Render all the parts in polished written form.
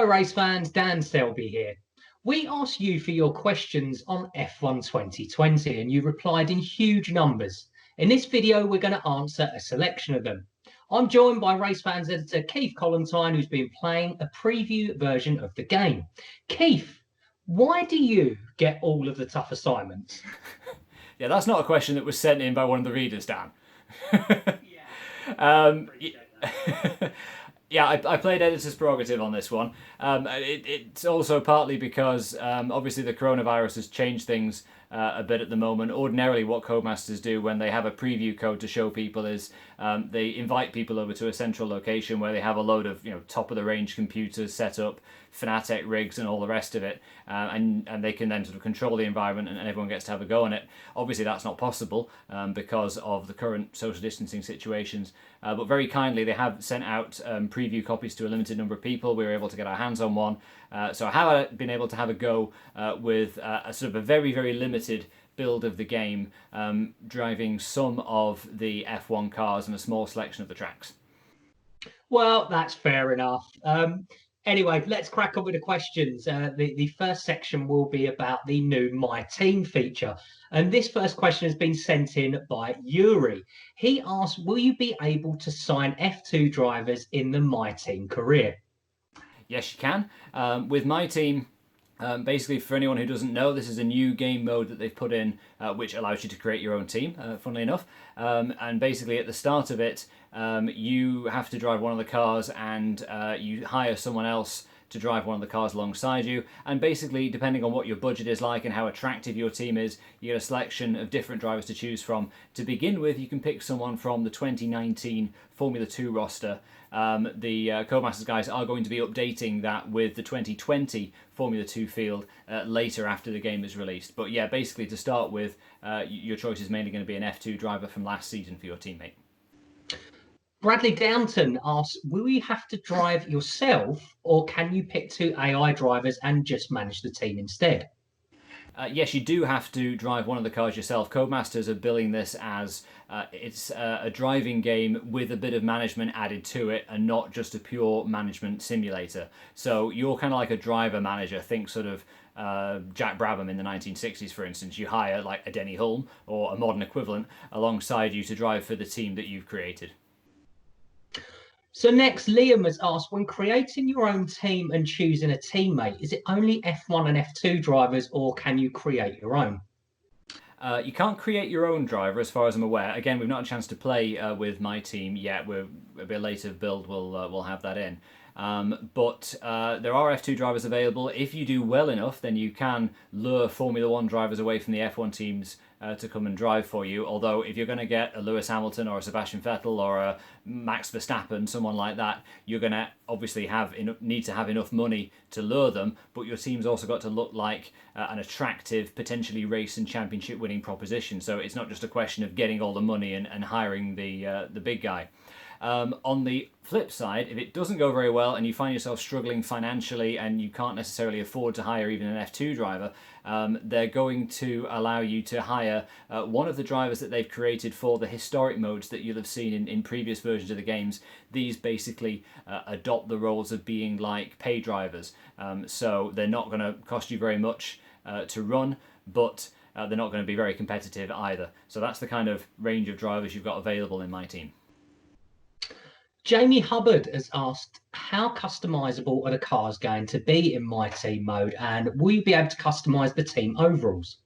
race fans, Dan Selby here. We asked you for your questions on F1 2020 and you replied in huge numbers. In this video, we're going to answer a selection of them. I'm joined by RaceFans editor Keith Collentine, who's been playing a preview version of the game. Keith, why do you get all of the tough assignments? Yeah, that's not a question that was sent in by one of the readers, Dan. Yeah, I played editor's prerogative on this one. It's also partly because obviously the coronavirus has changed things a bit at the moment. Ordinarily, what Codemasters do when they have a preview code to show people is they invite people over to a central location where they have a load of top of the range computers set up, Fanatec rigs and all the rest of it, and they can then sort of control the environment and everyone gets to have a go on it. Obviously, that's not possible because of the current social distancing situations. But very kindly, they have sent out preview copies to a limited number of people. We were able to get our hands on one. So I have been able to have a go with a sort of a very, very limited build of the game, driving some of the F1 cars and a small selection of the tracks. Well, that's fair enough. Anyway, let's crack on with the questions. The first section will be about the new My Team feature. And this first question has been sent in by Yuri. He asked, will you be able to sign F2 drivers in the My Team career? Yes, you can. With My Team, basically, for anyone who doesn't know, this is a new game mode that they've put in, which allows you to create your own team, funnily enough. And basically, at the start of it, you have to drive one of the cars and you hire someone else to drive one of the cars alongside you. And basically, depending on what your budget is like and how attractive your team is, you get a selection of different drivers to choose from. To begin with, you can pick someone from the 2019 Formula 2 roster. The Codemasters guys are going to be updating that with the 2020 Formula 2 field later after the game is released. But yeah, basically to start with, your choice is mainly going to be an F2 driver from last season for your teammate. Bradley Downton asks, will you have to drive yourself or can you pick two AI drivers and just manage the team instead? Yes, you do have to drive one of the cars yourself. Codemasters are billing this as it's a driving game with a bit of management added to it and not just a pure management simulator. So you're kind of like a driver manager. Think sort of Jack Brabham in the 1960s, for instance. You hire like a Denny Hulme or a modern equivalent alongside you to drive for the team that you've created. So next, Liam has asked, when creating your own team and choosing a teammate, is it only F1 and F2 drivers or can you create your own? You can't create your own driver, as far as I'm aware. Again, we've not had a chance to play with My Team yet. We're a bit later build. We'll have that in. But there are F2 drivers available. If you do well enough, then you can lure Formula 1 drivers away from the F1 teams to come and drive for you. Although if you're going to get a Lewis Hamilton or a Sebastian Vettel or a Max Verstappen, someone like that, you're going to obviously need to have enough money to lure them, but your team's also got to look like an attractive, potentially race and championship winning proposition. So it's not just a question of getting all the money and hiring the big guy. On the flip side, if it doesn't go very well and you find yourself struggling financially and you can't necessarily afford to hire even an F2 driver, they're going to allow you to hire one of the drivers that they've created for the historic modes that you'll have seen in previous versions of the games. These basically adopt the roles of being like pay drivers. So they're not going to cost you very much to run, but they're not going to be very competitive either. So that's the kind of range of drivers you've got available in My Team. Jamie Hubbard has asked, how customizable are the cars going to be in My Team mode and will you be able to customize the team overalls?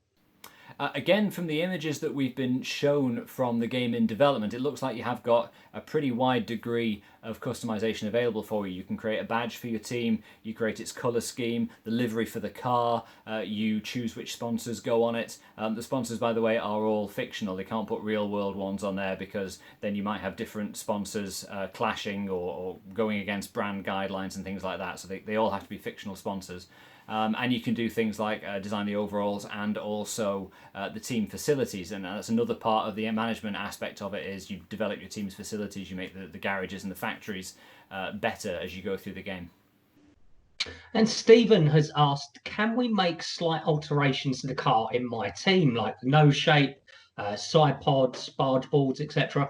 Again, from the images that we've been shown from the game in development, it looks like you have got a pretty wide degree of customization available for you. You can create a badge for your team, you create its color scheme, the livery for the car, you choose which sponsors go on it. The sponsors, by the way, are all fictional. They can't put real world ones on there because then you might have different sponsors clashing or going against brand guidelines and things like that. So they all have to be fictional sponsors. And you can do things like design the overalls and also the team facilities, and that's another part of the management aspect of it. Is you develop your team's facilities, you make the garages and the factories better as you go through the game. And Stephen has asked, can we make slight alterations to the car in My Team, like nose shape, side pods, barge boards, etc.?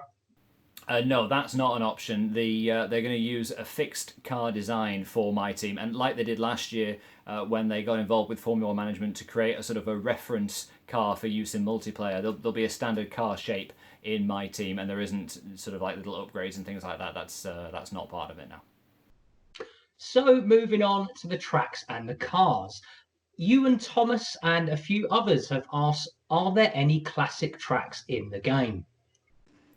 No, that's not an option. They're going to use a fixed car design for my team, and like they did last year when they got involved with Formula One management to create a sort of a reference car for use in multiplayer. There'll be a standard car shape in my team, and there isn't sort of like little upgrades and things like that. That's not part of it now. So moving on to the tracks and the cars. You and Thomas and a few others have asked, are there any classic tracks in the game?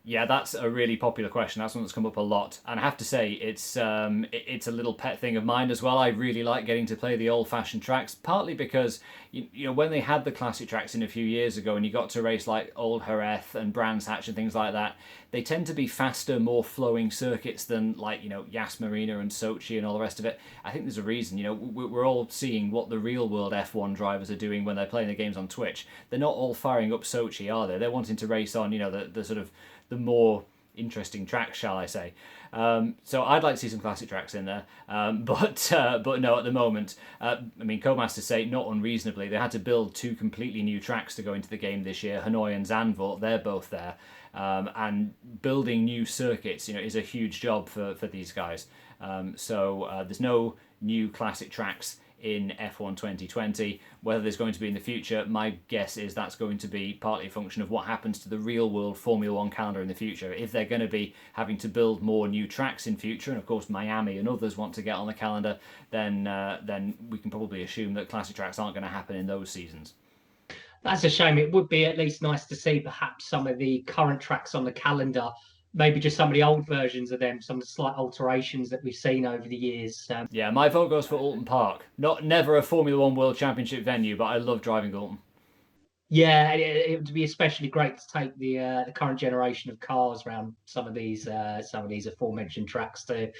Yeah, that's a really popular question. That's one that's come up a lot, and I have to say it's it's a little pet thing of mine as well. I really like getting to play the old-fashioned tracks, partly because you know when they had the classic tracks in a few years ago, and you got to race like Old Jerez and Brands Hatch and things like that. They tend to be faster, more flowing circuits than like Yas Marina and Sochi and all the rest of it. I think there's a reason. We're all seeing what the real world F1 drivers are doing when they're playing the games on Twitch. They're not all firing up Sochi, are they? They're wanting to race on the sort of the more interesting tracks, shall I say. So I'd like to see some classic tracks in there, but no, at the moment, I mean, Codemasters say not unreasonably they had to build two completely new tracks to go into the game this year. Hanoi and Zandvoort, they're both there, and building new circuits, is a huge job for these guys. So there's no new classic tracks in F1 2020. Whether there's going to be in the future, my guess is that's going to be partly a function of what happens to the real world Formula One calendar in the future. If they're going to be having to build more new tracks in future, and of course Miami and others want to get on the calendar, then we can probably assume that classic tracks aren't going to happen in those seasons. That's a shame. It would be at least nice to see perhaps some of the current tracks on the calendar, maybe just some of the old versions of them, some of the slight alterations that we've seen over the years. Yeah, my vote goes for Alton Park. Never a Formula One World Championship venue, but I love driving Alton. Yeah, it would be especially great to take the current generation of cars around some of these aforementioned tracks too.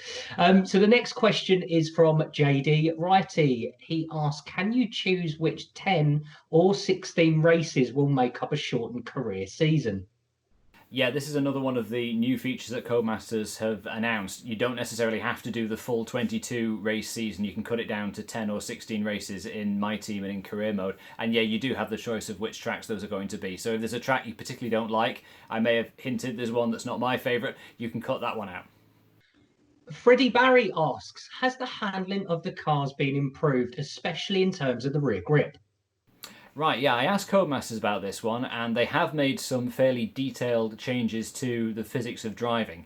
So the next question is from JD Righty. He asks, can you choose which 10 or 16 races will make up a shortened career season? Yeah, this is another one of the new features that Codemasters have announced. You don't necessarily have to do the full 22 race season. You can cut it down to 10 or 16 races in my team and in career mode. And yeah, you do have the choice of which tracks those are going to be. So if there's a track you particularly don't like, I may have hinted there's one that's not my favourite, you can cut that one out. Freddie Barry asks, has the handling of the cars been improved, especially in terms of the rear grip? Right, yeah, I asked Codemasters about this one, and they have made some fairly detailed changes to the physics of driving.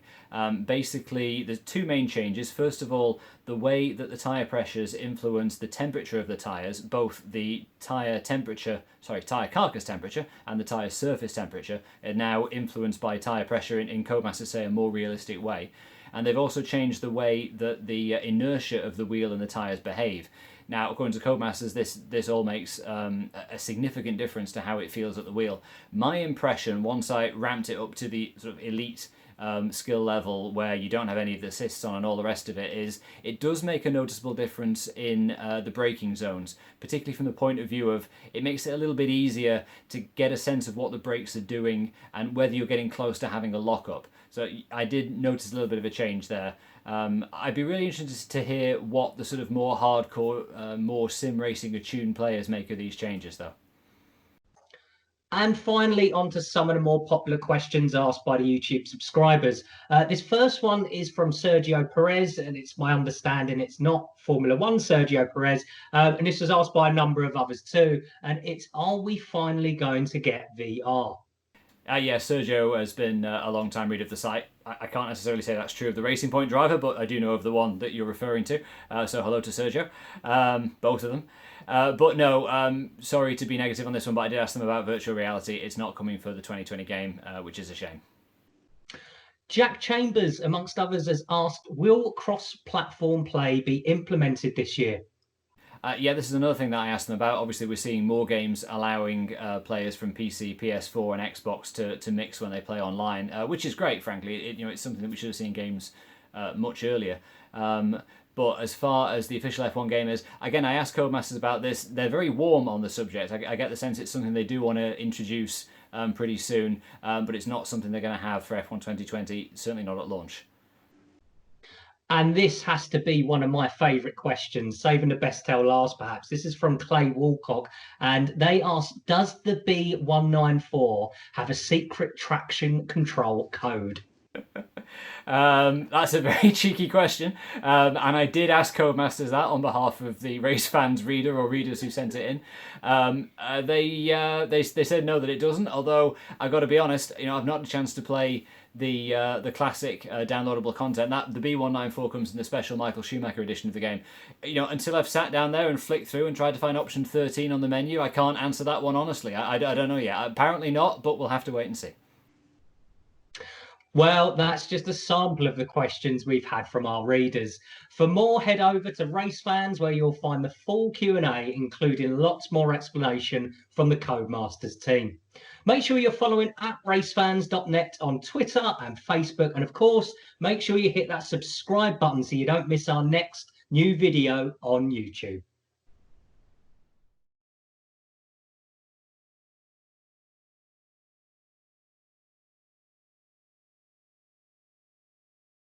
Basically, there's two main changes. First of all, the way that the tyre pressures influence the temperature of the tyres, both the tyre carcass temperature and the tyre surface temperature, are now influenced by tyre pressure in Codemasters, say, a more realistic way. And they've also changed the way that the inertia of the wheel and the tyres behave. Now, according to Codemasters, this all makes a significant difference to how it feels at the wheel. My impression, once I ramped it up to the sort of elite skill level where you don't have any of the assists on and all the rest of it, is it does make a noticeable difference in the braking zones, particularly from the point of view of it makes it a little bit easier to get a sense of what the brakes are doing and whether you're getting close to having a lockup. So I did notice a little bit of a change there. I'd be really interested to hear what the sort of more hardcore, more sim racing attuned players make of these changes, though. And finally, on to some of the more popular questions asked by the YouTube subscribers. This first one is from Sergio Perez, and it's my understanding it's not Formula One Sergio Perez. And this was asked by a number of others too. And it's, are we finally going to get VR? Yeah, Sergio has been a long time reader of the site. I can't necessarily say that's true of the Racing Point driver, but I do know of the one that you're referring to. So hello to Sergio, both of them. But no, sorry to be negative on this one, but I did ask them about virtual reality. It's not coming for the 2020 game, which is a shame. Jack Chambers, amongst others, has asked, will cross-platform play be implemented this year? Yeah, this is another thing that I asked them about. Obviously, we're seeing more games allowing players from PC, PS4, and Xbox to mix when they play online, which is great. Frankly, it's something that we should have seen games much earlier. But as far as the official F1 game is, again, I asked Codemasters about this. They're very warm on the subject. I get the sense it's something they do want to introduce pretty soon, but it's not something they're going to have for F1 2020. Certainly not at launch. And this has to be one of my favourite questions, saving the best till last, perhaps. This is from Clay Walcock, and they ask, does the B194 have a secret traction control code? That's a very cheeky question, and I did ask Codemasters that on behalf of the RaceFans reader or readers who sent it in. They said no, that it doesn't. Although I got to be honest, I've not had a chance to play the classic downloadable content. That the B194 comes in the special Michael Schumacher edition of the game. Until I've sat down there and flicked through and tried to find option 13 on the menu, I can't answer that one honestly. I don't know yet. Apparently not, but we'll have to wait and see. Well, that's just a sample of the questions we've had from our readers. For more, head over to RaceFans, where you'll find the full Q&A, including lots more explanation from the Codemasters team. Make sure you're following at racefans.net on Twitter and Facebook. And of course, make sure you hit that subscribe button so you don't miss our next new video on YouTube.